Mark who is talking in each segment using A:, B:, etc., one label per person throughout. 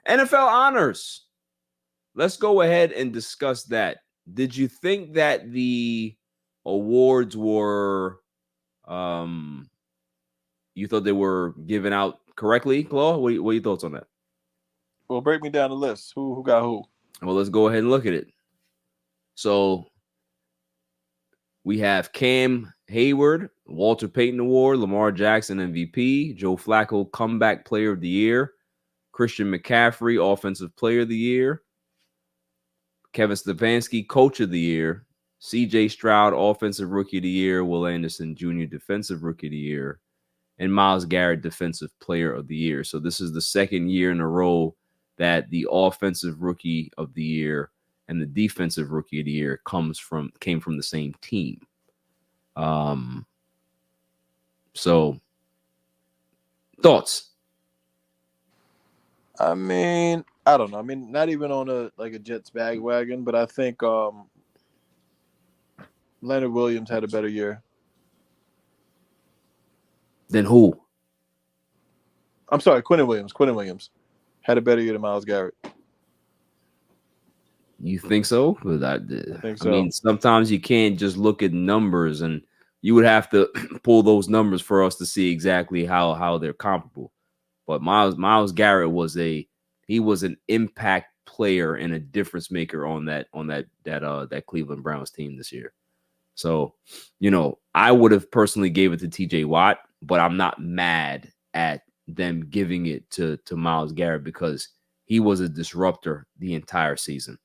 A: NFL honors. Let's go ahead and discuss that. Did you think that the awards were you thought they were given out correctly, Claude? What are your thoughts on that?
B: Well, break me down the list. Who got who?
A: Well, let's go ahead and look at it. So we have Cam Hayward, Walter Payton Award, Lamar Jackson MVP, Joe Flacco Comeback Player of the Year, Christian McCaffrey Offensive Player of the Year, Kevin Stefanski Coach of the Year, CJ Stroud Offensive Rookie of the Year, Will Anderson Jr. Defensive Rookie of the Year, and Myles Garrett Defensive Player of the Year. So this is the second year in a row that the Offensive Rookie of the Year and the Defensive Rookie of the Year came from the same team. So thoughts?
B: I mean, I don't know. I mean, not even on a Jets bandwagon, but I think Leonard Williams had a better year.
A: Then who?
B: I'm sorry, Quinnen Williams. Quinnen Williams had a better year than Myles Garrett.
A: You think so?
B: I think so.
A: I mean, sometimes you can't just look at numbers, and you would have to pull those numbers for us to see exactly how they're comparable. But Myles Garrett was an impact player and a difference maker on that Cleveland Browns team this year. So, I would have personally gave it to TJ Watt, but I'm not mad at them giving it to Myles Garrett because he was a disruptor the entire season.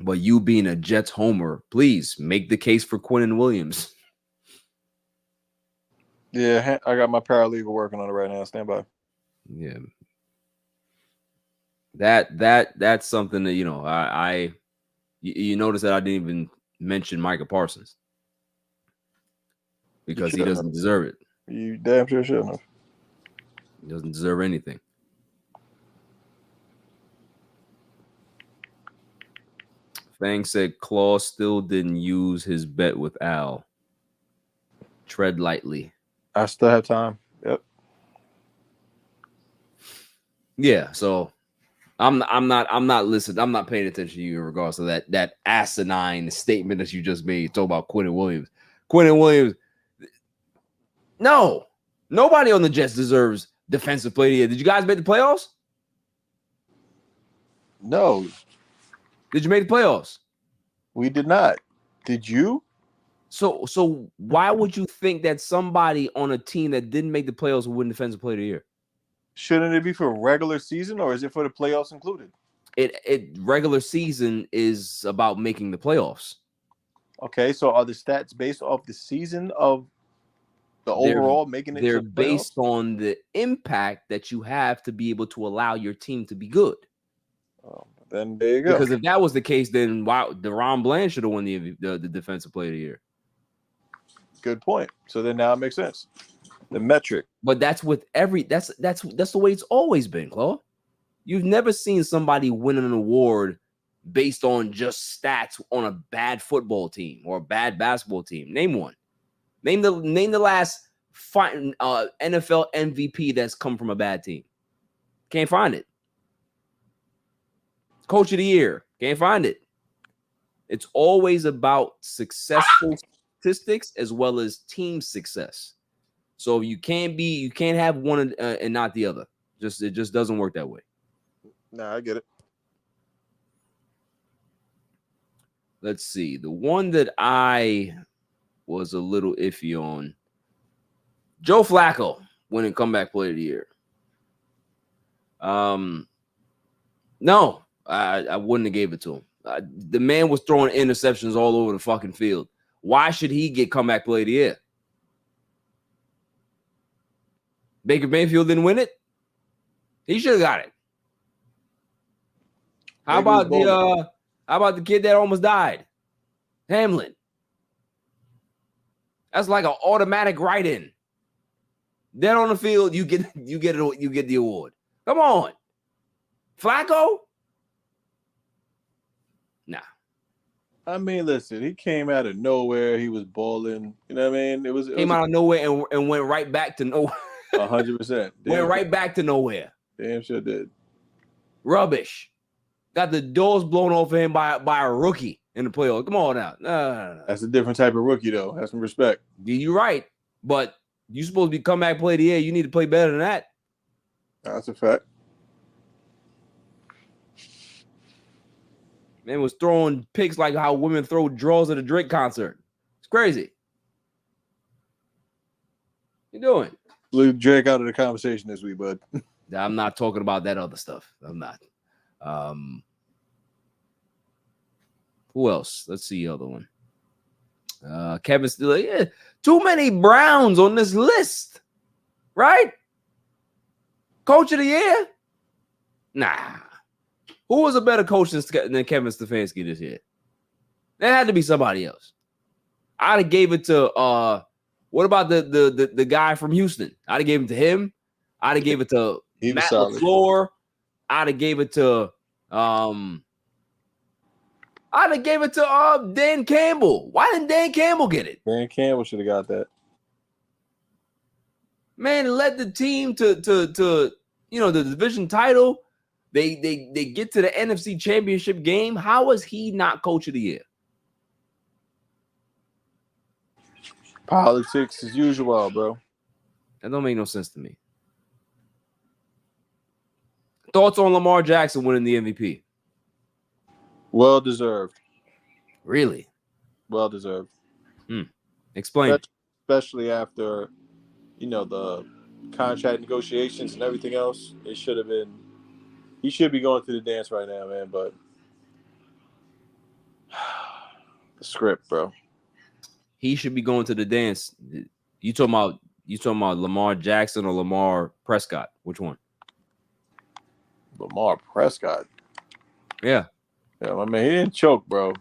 A: But you being a Jets homer, please make the case for Quinnen Williams.
B: Yeah, I got my paralegal working on it right now. Stand by.
A: Yeah. That's something that, you notice that I didn't even mention Micah Parsons because he doesn't deserve it.
B: You damn sure shouldn't have.
A: He doesn't deserve anything. Fang said Claw still didn't use his bet with Al. Tread lightly.
B: I still have time. Yep.
A: Yeah, so I'm not listening. I'm not paying attention to you in regards to that asinine statement that you just made. Talk about Quinnen Williams. Quinnen Williams. No, nobody on the Jets deserves defensive player of the year. Did you guys make the playoffs?
B: No.
A: Did you make the playoffs?
B: We did not. Did you?
A: So why would you think that somebody on a team that didn't make the playoffs would win defensive player of the year?
B: Shouldn't it be for regular season or is it for the playoffs included?
A: It regular season is about making the playoffs.
B: Okay, so are the stats based off the season of the overall making it?
A: They're based on the impact that you have to be able to allow your team to be good.
B: Then there you go.
A: Because if that was the case, then DeRon Bland should have won the defensive player of the year.
B: Good point. So then now it makes sense. The metric.
A: But that's with that's the way it's always been, Claude. You've never seen somebody win an award based on just stats on a bad football team or a bad basketball team. Name one. Name the last NFL MVP that's come from a bad team. Can't find it. Coach of the year. Can't find it. It's always about successful statistics as well as team success. So you can't have one and not the other. It just doesn't work that way.
B: Nah, I get it.
A: Let's see. The one that I was a little iffy on, Joe Flacco winning comeback player of the year. No, I wouldn't have gave it to him. The man was throwing interceptions all over the fucking field. Why should he get comeback player of the year? Baker Mayfield didn't win it. He should have got it. How about the kid that almost died? Hamlin. That's like an automatic write-in. Dead on the field, you get the award. Come on. Flacco? Nah.
B: I mean, listen, he came out of nowhere. He was balling. You know what I mean? It
A: came out of nowhere and went right back to nowhere.
B: 100%.
A: Went right back to nowhere.
B: Damn sure did.
A: Rubbish. Got the doors blown off of him by a rookie in the playoffs. Come on now. No.
B: That's a different type of rookie, though. Have some respect.
A: You're right. But you're supposed to be comeback player of the year. You need to play better than that.
B: That's a fact.
A: Man was throwing picks like how women throw draws at a Drake concert. It's crazy. What you doing?
B: Leave Drake out of the conversation this week, bud.
A: I'm not talking about that other stuff. I'm not. Who else? Let's see the other one. Kevin still, yeah, too many Browns on this list, right? Coach of the year? Nah. Who was a better coach than Kevin Stefanski this year? There had to be somebody else. I'd have gave it to what about the guy from Houston? I'd have gave it to him. I'd have gave it to Matt LaFleur. I'd have gave it to Dan Campbell. Why didn't Dan Campbell get it?
B: Dan Campbell should have got that.
A: Man, led the team to the division title. They get to the NFC Championship game. How was he not coach of the year?
B: Politics as usual, bro.
A: That don't make no sense to me. Thoughts on Lamar Jackson winning the MVP?
B: Well deserved.
A: Really?
B: Well deserved.
A: Explain.
B: Especially after, the contract negotiations and everything else. It should have been. He should be going through the dance right now, man. But the script, bro.
A: He should be going to the dance. You talking about Lamar Jackson or Lamar Prescott? Which one?
B: Lamar Prescott.
A: Yeah.
B: Yeah, I mean, he didn't choke, bro.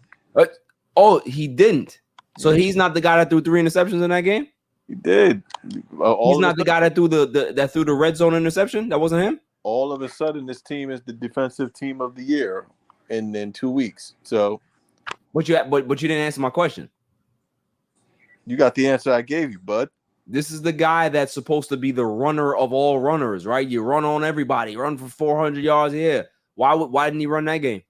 A: He didn't. So he's not the guy that threw 3 interceptions in that game?
B: He did.
A: He's not the guy that threw the red zone interception? That wasn't him?
B: All of a sudden, this team is the defensive team of the year in 2 weeks. So,
A: but you didn't answer my question.
B: You got the answer I gave you, bud.
A: This is the guy that's supposed to be the runner of all runners, right? You run on everybody, run for 400 yards a year. Why didn't he run that game?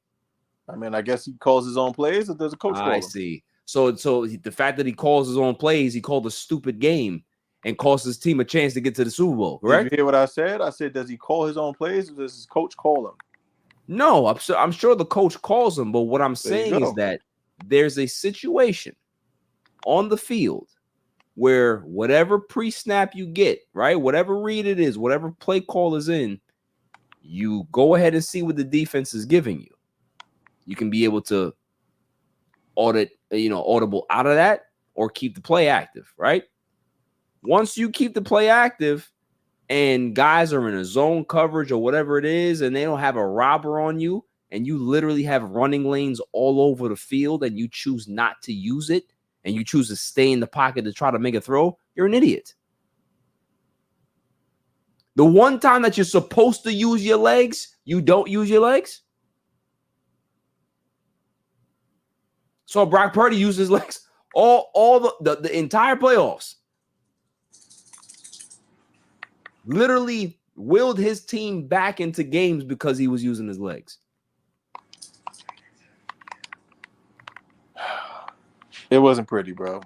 B: I mean, I guess he calls his own plays, or does a coach call him?
A: I see. So the fact that he calls his own plays, he called a stupid game and cost his team a chance to get to the Super Bowl, correct?
B: Did you hear what I said? I said, does he call his own plays, or does his coach call him?
A: No, I'm sure the coach calls him, but what I'm saying is that there's a situation on the field where whatever pre-snap you get, right, whatever read it is, whatever play call is in, you go ahead and see what the defense is giving you. You can be able to audible out of that or keep the play active, right? Once you keep the play active and guys are in a zone coverage or whatever it is, and they don't have a robber on you, and you literally have running lanes all over the field and you choose not to use it, and you choose to stay in the pocket to try to make a throw, you're an idiot. The one time that you're supposed to use your legs, you don't use your legs. So Brock Purdy used his legs all the entire playoffs. Literally willed his team back into games because he was using his legs.
B: It wasn't pretty, bro.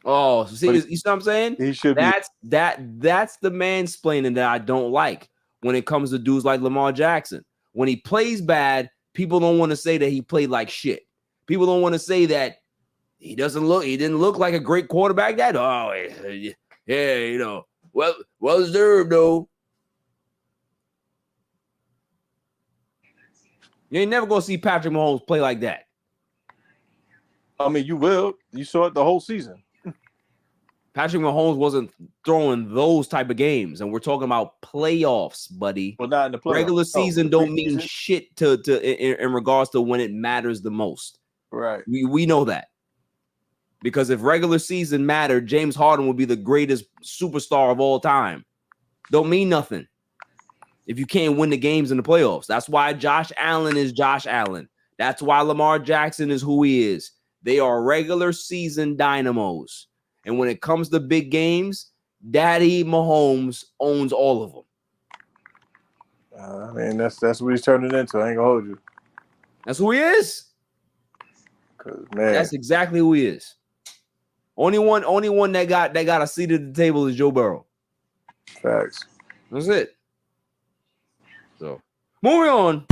A: Oh, see, you see what I'm saying?
B: He should
A: that's the mansplaining that I don't like when it comes to dudes like Lamar Jackson. When he plays bad, people don't want to say that he played like shit. People don't want to say that he didn't look like a great quarterback. Well deserved though. You ain't never gonna see Patrick Mahomes play like that.
B: I mean, you will. You saw it the whole season.
A: Patrick Mahomes wasn't throwing those type of games, and we're talking about playoffs, buddy.
B: Well, not in the playoffs.
A: Regular season don't mean shit in regards to when it matters the most.
B: Right.
A: We know that. Because if regular season mattered, James Harden would be the greatest superstar of all time. Don't mean nothing if you can't win the games in the playoffs. That's why Josh Allen is Josh Allen. That's why Lamar Jackson is who he is. They are regular season dynamos. And when it comes to big games, Daddy Mahomes owns all of them.
B: I mean, that's what he's turning into. I ain't gonna hold you.
A: That's who he is.
B: 'Cause, man,
A: That's exactly who he is. Only one that got a seat at the table is Joe Burrow.
B: facts.
A: That's it. So moving on.